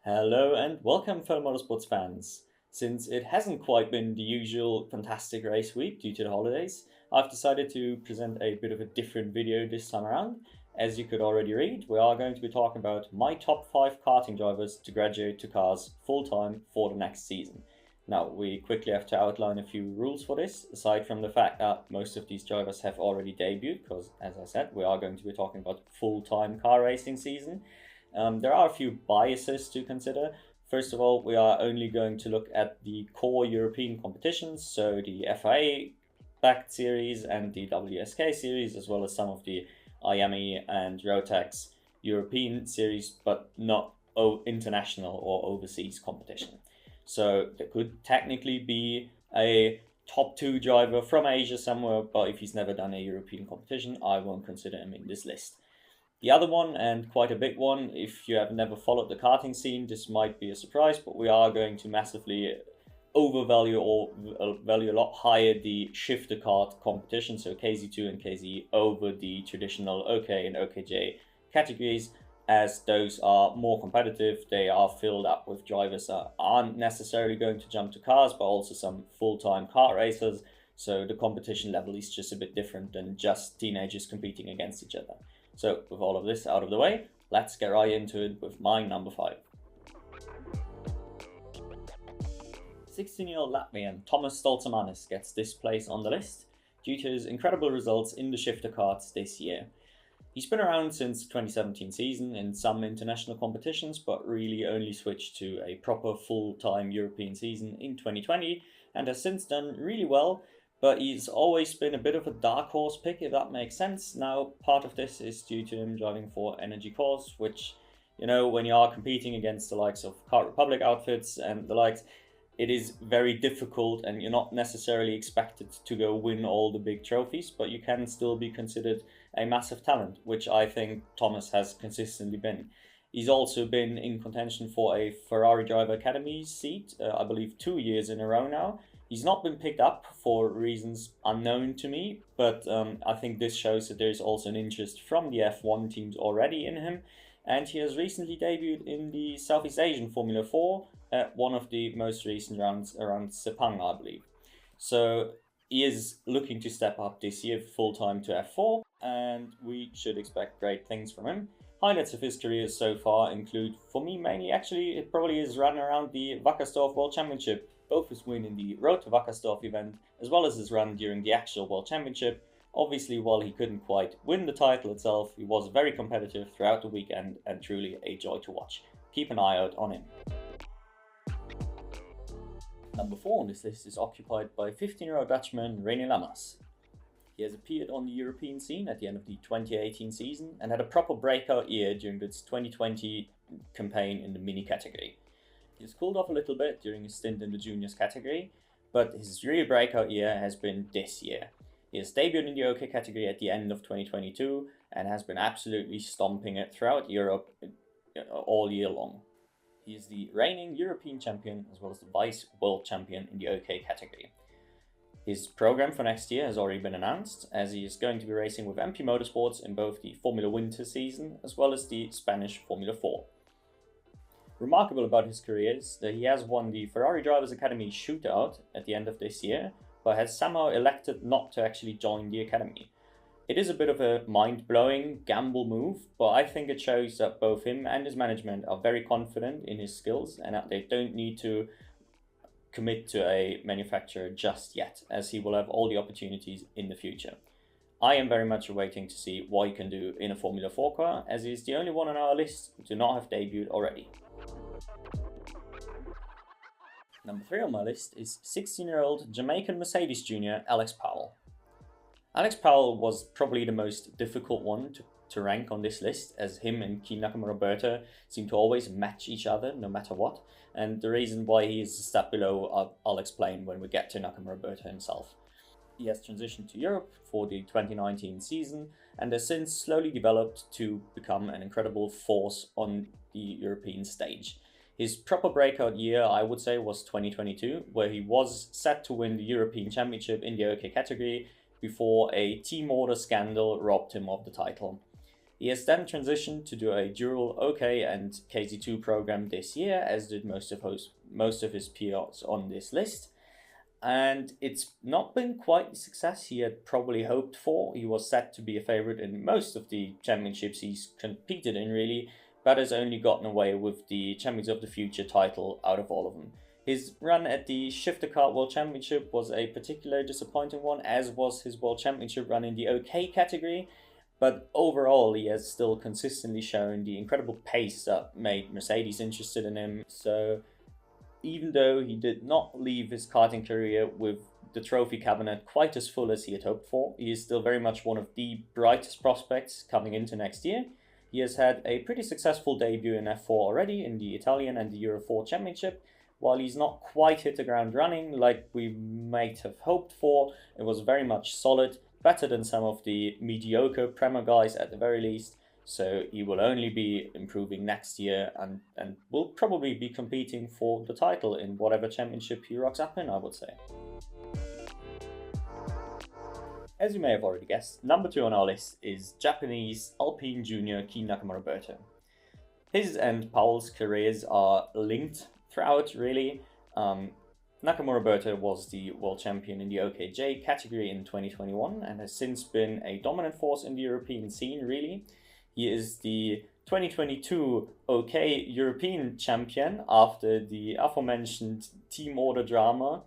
Hello and welcome, fellow motorsports fans. Since it hasn't quite been the usual fantastic race week due to the holidays, I've decided to present a bit of a different video this time around. As you could already read, we are going to be talking about my top 5 karting drivers to graduate to cars full-time for the next season. Now, we quickly have to outline a few rules for this, aside from the fact that most of these drivers have already debuted, because as I said, we are going to be talking about full-time car racing season. There are a few biases to consider. First of all, we are only going to look at the core European competitions, so the FIA-backed series and the WSK series, as well as some of the IME and Rotax European series, but not international or overseas competition. So there could technically be a top 2 driver from Asia somewhere, but if he's never done a European competition, I won't consider him in this list. The other one, and quite a big one, if you have never followed the karting scene, this might be a surprise, but we are going to massively overvalue or value a lot higher the shifter kart competition, so KZ2 and KZ, over the traditional OK and OKJ categories, as those are more competitive. They are filled up with drivers that aren't necessarily going to jump to cars, but also some full-time kart racers, so the competition level is just a bit different than just teenagers competing against each other. So with all of this out of the way, let's get right into it with my number 5. 16-year-old Latvian Tomas Stoltzmanis gets this place on the list due to his incredible results in the shifter karts this year. He's been around since the 2017 season in some international competitions, but really only switched to a proper full-time European season in 2020 and has since done really well. But he's always been a bit of a dark horse pick, if that makes sense. Now, part of this is due to him driving for Energy Cause, which, you know, when you are competing against the likes of Kart Republic outfits and the likes, it is very difficult and you're not necessarily expected to go win all the big trophies, but you can still be considered a massive talent, which I think Thomas has consistently been. He's also been in contention for a Ferrari Driver Academy seat, I believe 2 years in a row now. He's not been picked up for reasons unknown to me, but I think this shows that there's also an interest from the F1 teams already in him. And he has recently debuted in the Southeast Asian Formula 4 at one of the most recent rounds around Sepang, I believe. So he is looking to step up this year full-time to F4, and we should expect great things from him. Highlights of his career so far include, for me mainly, actually, it probably is run around the Wackersdorf World Championship. Both his win in the Road to Wackersdorf event, as well as his run during the actual World Championship. Obviously, while he couldn't quite win the title itself, he was very competitive throughout the weekend and truly a joy to watch. Keep an eye out on him. Number 4 on this list is occupied by 15-year-old Dutchman René Lammers. He has appeared on the European scene at the end of the 2018 season and had a proper breakout year during its 2020 campaign in the mini category. He's cooled off a little bit during his stint in the juniors category, but his real breakout year has been this year. He has debuted in the OK category at the end of 2022 and has been absolutely stomping it throughout Europe all year long. He is the reigning European champion as well as the vice world champion in the OK category. His program for next year has already been announced, as he is going to be racing with MP Motorsports in both the Formula Winter season as well as the Spanish Formula 4. Remarkable about his career is that he has won the Ferrari Drivers Academy shootout at the end of this year, but has somehow elected not to actually join the academy. It is a bit of a mind-blowing gamble move, but I think it shows that both him and his management are very confident in his skills and that they don't need to commit to a manufacturer just yet, as he will have all the opportunities in the future. I am very much waiting to see what he can do in a Formula 4 car, as he is the only one on our list to not have debuted already. Number 3 on my list is 16-year-old Jamaican Mercedes junior Alex Powell. Alex Powell was probably the most difficult one to rank on this list, as him and Key Nakamura Berta seem to always match each other no matter what, and the reason why he is a step below I'll explain when we get to Nakamura Berta himself. He has transitioned to Europe for the 2019 season and has since slowly developed to become an incredible force on the European stage. His proper breakout year, I would say, was 2022, where he was set to win the European Championship in the OK category before a team order scandal robbed him of the title. He has then transitioned to do a dual OK and KZ2 program this year, as did most of his peers on this list. And it's not been quite the success he had probably hoped for. He was set to be a favorite in most of the championships he's competed in, really, but has only gotten away with the Champions of the Future title out of all of them. His run at the Shifter Kart World Championship was a particularly disappointing one, as was his World Championship run in the OK category, but overall he has still consistently shown the incredible pace that made Mercedes interested in him. So even though he did not leave his karting career with the trophy cabinet quite as full as he had hoped for, he is still very much one of the brightest prospects coming into next year. He has had a pretty successful debut in F4 already in the Italian and the Euro 4 Championship. While he's not quite hit the ground running like we might have hoped for, it was very much solid, better than some of the mediocre Premier guys at the very least. So he will only be improving next year and will probably be competing for the title in whatever championship he rocks up in, I would say. As you may have already guessed, number 2 on our list is Japanese Alpine junior Kei Nakamura Berta. His and Paul's careers are linked throughout, really. Nakamura Berta was the world champion in the OKJ category in 2021 and has since been a dominant force in the European scene, really. He is the 2022 OK European champion after the aforementioned team order drama,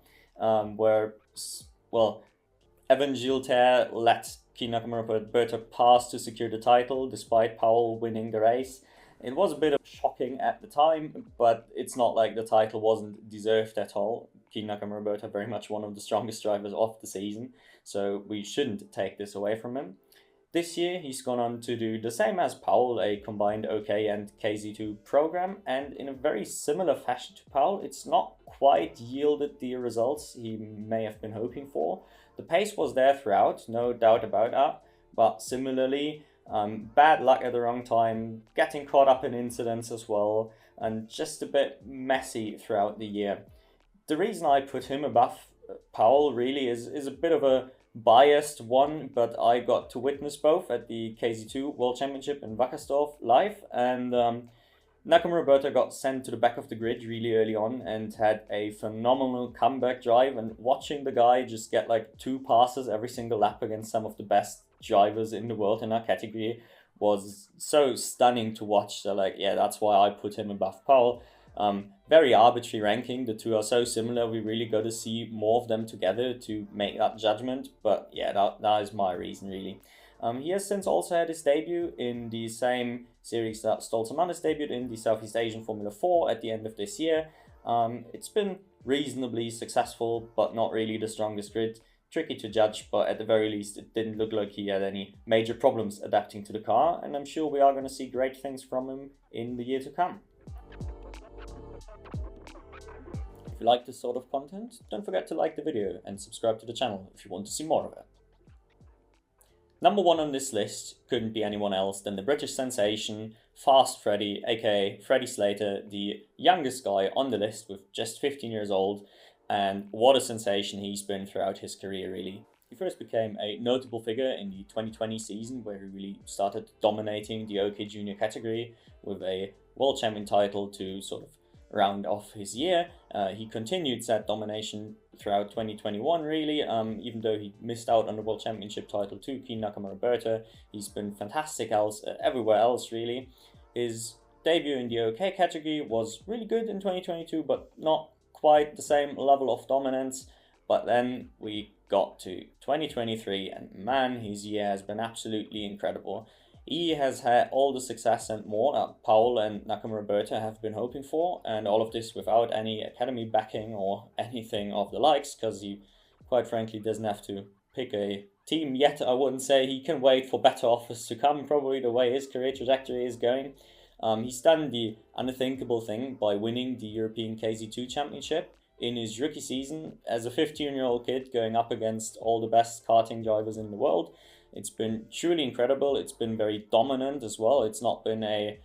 where, well, Evan Gilter let Kei Nakamura Berta pass to secure the title despite Powell winning the race. It was a bit of shocking at the time, but it's not like the title wasn't deserved at all. Kei Nakamura Berta very much one of the strongest drivers of the season, so we shouldn't take this away from him. This year he's gone on to do the same as Powell, a combined OK and KZ2 program, and in a very similar fashion to Powell, it's not quite yielded the results he may have been hoping for. The pace was there throughout, no doubt about that, but similarly, bad luck at the wrong time, getting caught up in incidents as well, and just a bit messy throughout the year. The reason I put him above Powell really is a bit of a biased one, but I got to witness both at the KZ2 World Championship in Wackersdorf live, and Nakamura Berta got sent to the back of the grid really early on and had a phenomenal comeback drive, and watching the guy just get like 2 passes every single lap against some of the best drivers in the world in our category was so stunning to watch. So like, yeah, that's why I put him above Powell. Very arbitrary ranking, the two are so similar, we really got to see more of them together to make that judgment, but yeah, that is my reason really. He has since also had his debut in the same series that Stolzmann has debuted in, the Southeast Asian Formula 4 at the end of this year. It's been reasonably successful, but not really the strongest grid. Tricky to judge, but at the very least it didn't look like he had any major problems adapting to the car, and I'm sure we are going to see great things from him in the year to come. If you like this sort of content, don't forget to like the video and subscribe to the channel if you want to see more of it. Number 1 on this list couldn't be anyone else than the British sensation, Fast Freddy, aka Freddie Slater, the youngest guy on the list with just 15 years old, and what a sensation he's been throughout his career really. He first became a notable figure in the 2020 season, where he really started dominating the OK Junior category with a world champion title to sort of round off his year. He continued that domination throughout 2021 really, even though he missed out on the world championship title to Kei Nakamura Berta. He's been fantastic everywhere else really. His debut in the OK category was really good in 2022, but not quite the same level of dominance. But then we got to 2023 and man, his year has been absolutely incredible. He has had all the success and more that Powell and Nakamura Berta have been hoping for, and all of this without any academy backing or anything of the likes, because he quite frankly doesn't have to pick a team yet. I wouldn't say. He can wait for better offers to come, probably the way his career trajectory is going. He's done the unthinkable thing by winning the European KZ2 Championship in his rookie season as a 15-year-old kid going up against all the best karting drivers in the world. It's been truly incredible. It's been very dominant as well. It's not been a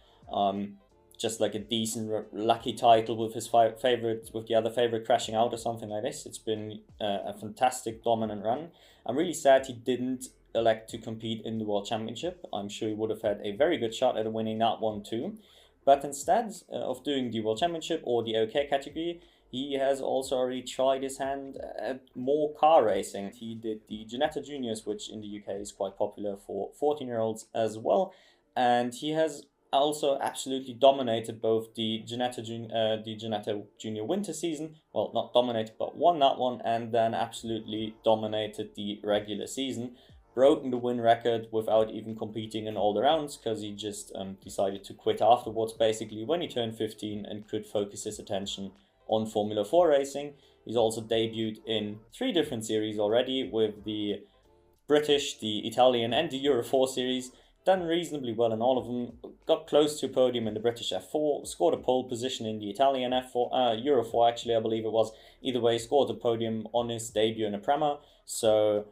just like a decent lucky title with his with the other favorite crashing out or something like this. It's been a fantastic dominant run. I'm really sad he didn't elect to compete in the World Championship. I'm sure he would have had a very good shot at winning that one too. But instead of doing the World Championship or the OK category, he has also already tried his hand at more car racing. He did the Ginetta Juniors, which in the UK is quite popular for 14-year-olds as well. And he has also absolutely dominated both the Ginetta Junior winter season. Well, not dominated, but won that one, and then absolutely dominated the regular season. Broken the win record without even competing in all the rounds, because he just decided to quit afterwards, basically, when he turned 15 and could focus his attention on Formula 4 racing. He's also debuted in 3 different series already, with the British, the Italian, and the Euro 4 series. Done reasonably well in all of them. Got close to a podium in the British F4, scored a pole position in the Italian F4, Euro 4 actually, I believe it was. Either way, scored a podium on his debut in a Prema. So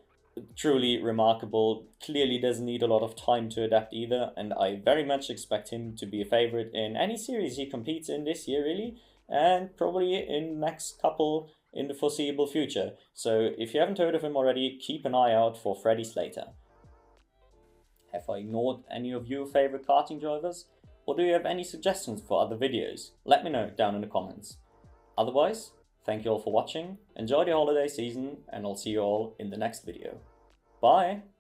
truly remarkable. Clearly doesn't need a lot of time to adapt either, and I very much expect him to be a favorite in any series he competes in this year, really, and probably in the next couple in the foreseeable future. So if you haven't heard of him already, keep an eye out for Freddie Slater. Have I ignored any of your favorite karting drivers? Or do you have any suggestions for other videos? Let me know down in the comments. Otherwise, thank you all for watching, enjoy the holiday season, and I'll see you all in the next video. Bye!